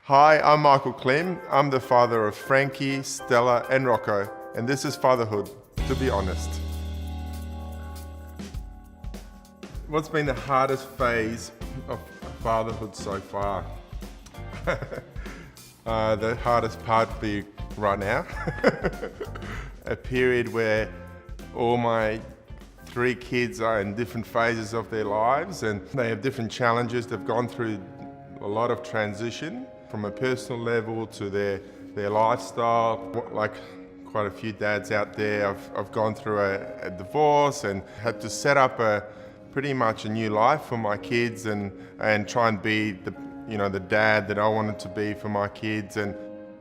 Hi, I'm Michael Klim. I'm the father of Frankie, Stella and Rocco, and this is Fatherhood, to be honest. What's been the hardest phase of fatherhood so far? The hardest part would be right now. A period where all my 3 kids are in different phases of their lives and they have different challenges. They've gone through a lot of transition from a personal level to their lifestyle. Like quite a few dads out there, I've gone through a divorce and had to set up pretty much a new life for my kids and try and be the dad that I wanted to be for my kids, and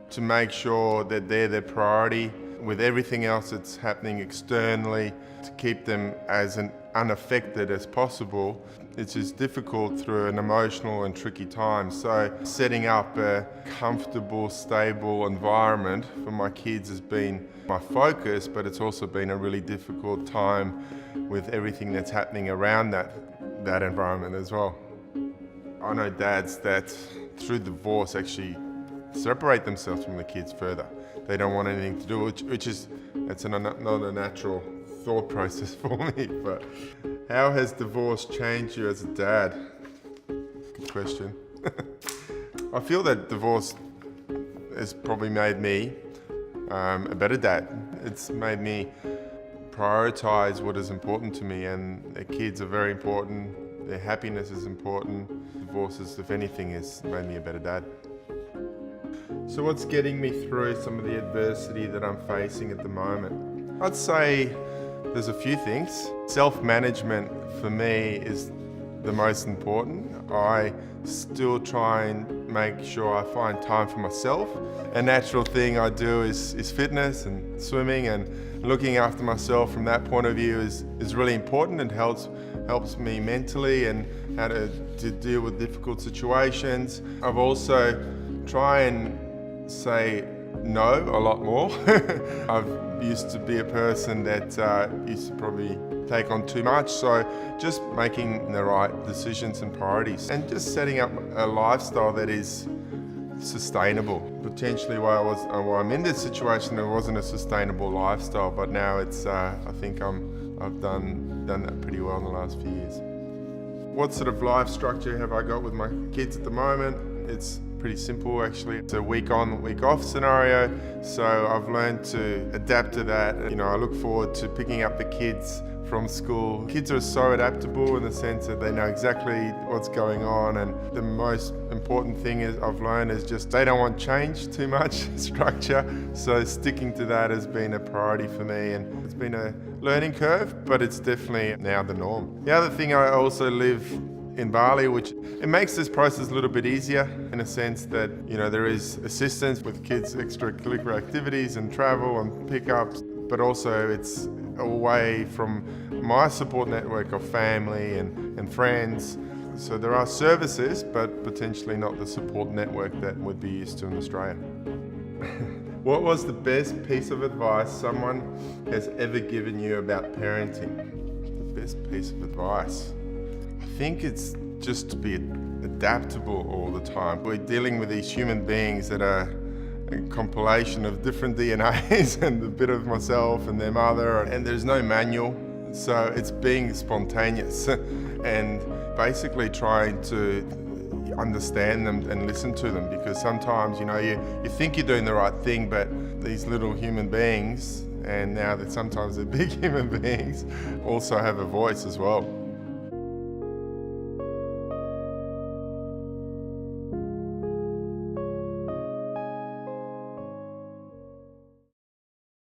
to make sure that they're their priority with everything else that's happening externally, to keep them as unaffected as possible. It's just difficult through an emotional and tricky time. So setting up a comfortable, stable environment for my kids has been my focus, but it's also been a really difficult time with everything that's happening around that environment as well. I know dads that through divorce actually separate themselves from the kids further. They don't want anything to do, it's not a natural thought process for me. But how has divorce changed you as a dad? Good question. I feel that divorce has probably made me a better dad. It's made me prioritize what is important to me, and the kids are very important. Their happiness is important. Divorces, if anything, has made me a better dad. So what's getting me through some of the adversity that I'm facing at the moment? I'd say there's a few things. Self-management for me is the most important. I still try and make sure I find time for myself. A natural thing I do is fitness and swimming, and looking after myself from that point of view is really important and helps me mentally and how to deal with difficult situations. I've also tried and say no a lot more. I've used to be a person that used to probably take on too much, so just making the right decisions and priorities and just setting up a lifestyle that is sustainable. Potentially while I'm in this situation, it wasn't a sustainable lifestyle, but now it's I think I've done that pretty well in the last few years. What sort of life structure have I got with my kids at the moment? It's pretty simple actually. It's a week on, week off scenario, so I've learned to adapt to that. I look forward to picking up the kids from school. Kids are so adaptable in the sense that they know exactly what's going on, and the most important thing I've learned is just they don't want change too much, structure, so sticking to that has been a priority for me, and it's been a learning curve, but it's definitely now the norm. The other thing, I also live in Bali, which it makes this process a little bit easier in a sense that there is assistance with kids' extracurricular activities and travel and pickups, but also it's away from my support network of family and friends. So there are services, but potentially not the support network that would be used to in Australia. What was the best piece of advice someone has ever given you about parenting? The best piece of advice? I think it's just to be adaptable all the time. We're dealing with these human beings that are a compilation of different DNAs and a bit of myself and their mother, and there's no manual, so it's being spontaneous and basically trying to understand them and listen to them, because sometimes you think you're doing the right thing, but these little human beings, and now that sometimes they're big human beings, also have a voice as well.